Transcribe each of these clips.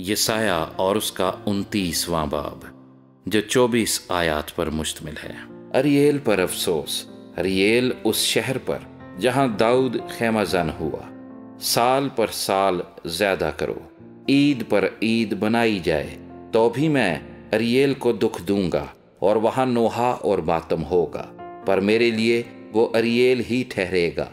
یسایہ اور اس کا 29واں باب جو 24 آیات پر مشتمل ہے۔ اریل پر افسوس، اریل اس شہر پر جہاں داؤد خیمہ زن ہوا۔ سال پر سال زیادہ کرو، عید پر عید بنائی جائے، تو بھی میں اریل کو دکھ دوں گا اور وہاں نوحہ اور ماتم ہوگا، پر میرے لیے وہ اریل ہی ٹھہرے گا۔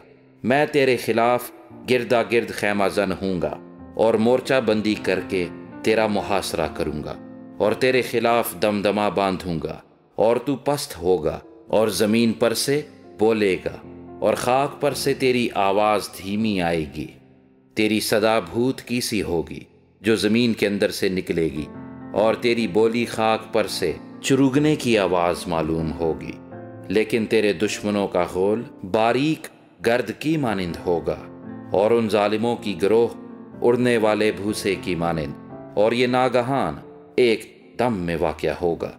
میں تیرے خلاف گردا گرد خیمہ زن ہوں گا اور مورچہ بندی کر کے تیرا محاصرہ کروں گا، اور تیرے خلاف دمدمہ باندھوں گا، اور تو پست ہوگا اور زمین پر سے بولے گا، اور خاک پر سے تیری آواز دھیمی آئے گی۔ تیری صدا بھوت کی سی ہوگی جو زمین کے اندر سے نکلے گی، اور تیری بولی خاک پر سے چروگنے کی آواز معلوم ہوگی۔ لیکن تیرے دشمنوں کا غول باریک گرد کی مانند ہوگا، اور ان ظالموں کی گروہ اڑنے والے بھوسے کی مانند، اور یہ ناگہان ایک دم میں واقع ہوگا۔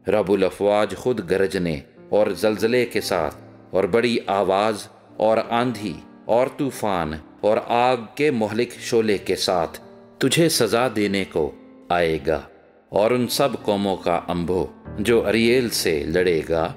رب الافواج خود گرجنے اور زلزلے کے ساتھ اور بڑی آواز اور آندھی اور طوفان اور آگ کے مہلک شعلے کے ساتھ تجھے سزا دینے کو آئے گا، اور ان سب قوموں کا انبو جو اریل سے لڑے گا،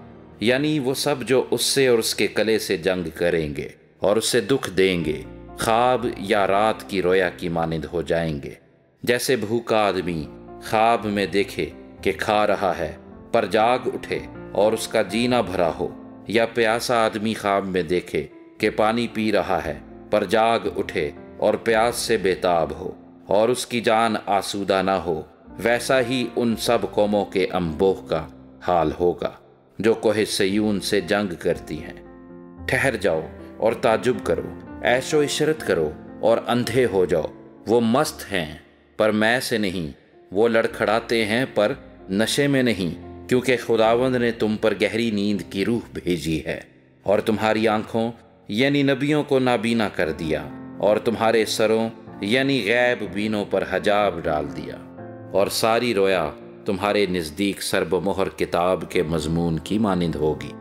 یعنی وہ سب جو اس سے اور اس کے قلعے سے جنگ کریں گے اور اس سے دکھ دیں گے، خواب یا رات کی رویا کی مانند ہو جائیں گے۔ جیسے بھوکا آدمی خواب میں دیکھے کہ کھا رہا ہے پر جاگ اٹھے اور اس کا جینا بھرا ہو، یا پیاسا آدمی خواب میں دیکھے کہ پانی پی رہا ہے پر جاگ اٹھے اور پیاس سے بےتاب ہو اور اس کی جان آسودہ نہ ہو، ویسا ہی ان سب قوموں کے انبوہ کا حال ہوگا جو کوہ سیون سے جنگ کرتی ہیں۔ ٹھہر جاؤ اور تعجب کرو، عیش و عشرت کرو اور اندھے ہو جاؤ۔ وہ مست ہیں پر میں سے نہیں، وہ لڑکھڑاتے ہیں پر نشے میں نہیں، کیونکہ خداوند نے تم پر گہری نیند کی روح بھیجی ہے، اور تمہاری آنکھوں یعنی نبیوں کو نابینا کر دیا، اور تمہارے سروں یعنی غیب بینوں پر حجاب ڈال دیا، اور ساری رویا تمہارے نزدیک سرب مہر کتاب کے مضمون کی مانند ہوگی،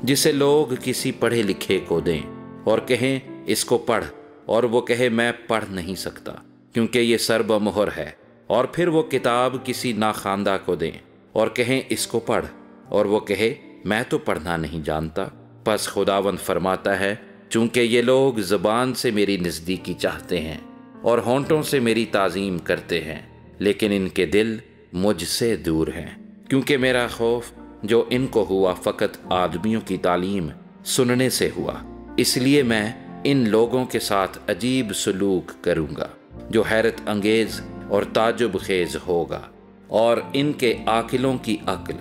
جسے لوگ کسی پڑھے لکھے کو دیں اور کہیں اس کو پڑھ، اور وہ کہے میں پڑھ نہیں سکتا کیونکہ یہ سرب مہر ہے، اور پھر وہ کتاب کسی ناخواندہ کو دیں اور کہیں اس کو پڑھ، اور وہ کہے میں تو پڑھنا نہیں جانتا۔ پس خداوند فرماتا ہے، چونکہ یہ لوگ زبان سے میری نزدیکی چاہتے ہیں اور ہونٹوں سے میری تعظیم کرتے ہیں، لیکن ان کے دل مجھ سے دور ہیں، کیونکہ میرا خوف جو ان کو ہوا فقط آدمیوں کی تعلیم سننے سے ہوا، اس لیے میں ان لوگوں کے ساتھ عجیب سلوک کروں گا جو حیرت انگیز اور تعجب خیز ہوگا، اور ان کے عاقلوں کی عقل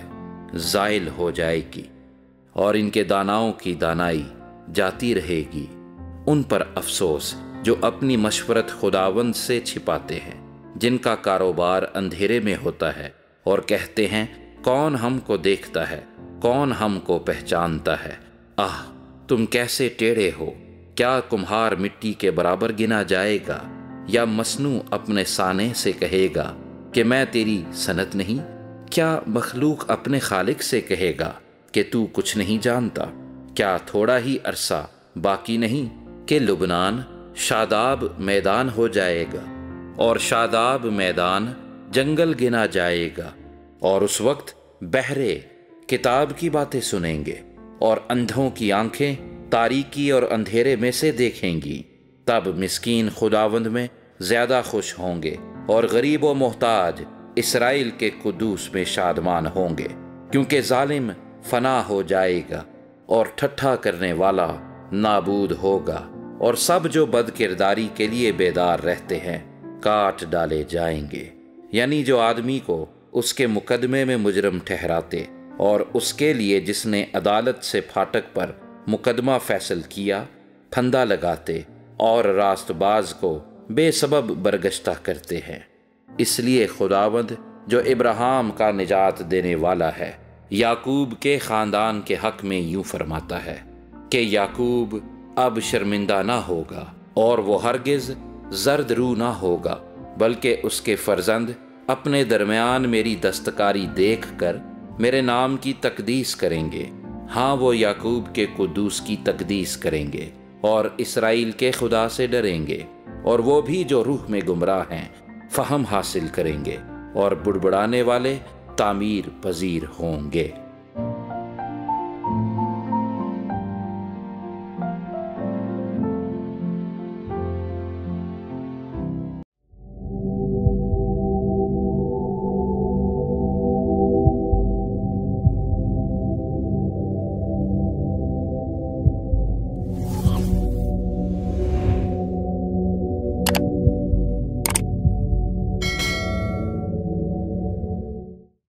زائل ہو جائے گی، اور ان کے داناؤں کی دانائی جاتی رہے گی۔ ان پر افسوس جو اپنی مشورت خداوند سے چھپاتے ہیں، جن کا کاروبار اندھیرے میں ہوتا ہے اور کہتے ہیں کون ہم کو دیکھتا ہے، کون ہم کو پہچانتا ہے۔ آہ، تم کیسے ٹیڑھے ہو! کیا کمہار مٹی کے برابر گنا جائے گا، یا مصنوع اپنے سانے سے کہے گا کہ میں تیری صنعت نہیں؟ کیا مخلوق اپنے خالق سے کہے گا کہ تو کچھ نہیں جانتا؟ کیا تھوڑا ہی عرصہ باقی نہیں کہ لبنان شاداب میدان ہو جائے گا، اور شاداب میدان جنگل گنا جائے گا، اور اس وقت بہرے کتاب کی باتیں سنیں گے، اور اندھوں کی آنکھیں تاریکی اور اندھیرے میں سے دیکھیں گی۔ تب مسکین خداوند میں زیادہ خوش ہوں گے، اور غریب و محتاج اسرائیل کے قدوس میں شادمان ہوں گے، کیونکہ ظالم فنا ہو جائے گا اور ٹھٹھا کرنے والا نابود ہوگا، اور سب جو بد کرداری کے لیے بیدار رہتے ہیں کاٹ ڈالے جائیں گے، یعنی جو آدمی کو اس کے مقدمے میں مجرم ٹھہراتے اور اس کے لیے جس نے عدالت سے پھاٹک پر مقدمہ فیصل کیا پھندا لگاتے، اور راست باز کو بے سبب برگشتہ کرتے ہیں۔ اس لیے خداوند جو ابراہیم کا نجات دینے والا ہے، یعقوب کے خاندان کے حق میں یوں فرماتا ہے کہ یعقوب اب شرمندہ نہ ہوگا، اور وہ ہرگز زرد رو نہ ہوگا، بلکہ اس کے فرزند اپنے درمیان میری دستکاری دیکھ کر میرے نام کی تقدیس کریں گے۔ ہاں، وہ یعقوب کے قدوس کی تقدیس کریں گے اور اسرائیل کے خدا سے ڈریں گے، اور وہ بھی جو روح میں گمراہ ہیں فہم حاصل کریں گے اور بڑبڑانے والے تعمیر پذیر ہوں گے۔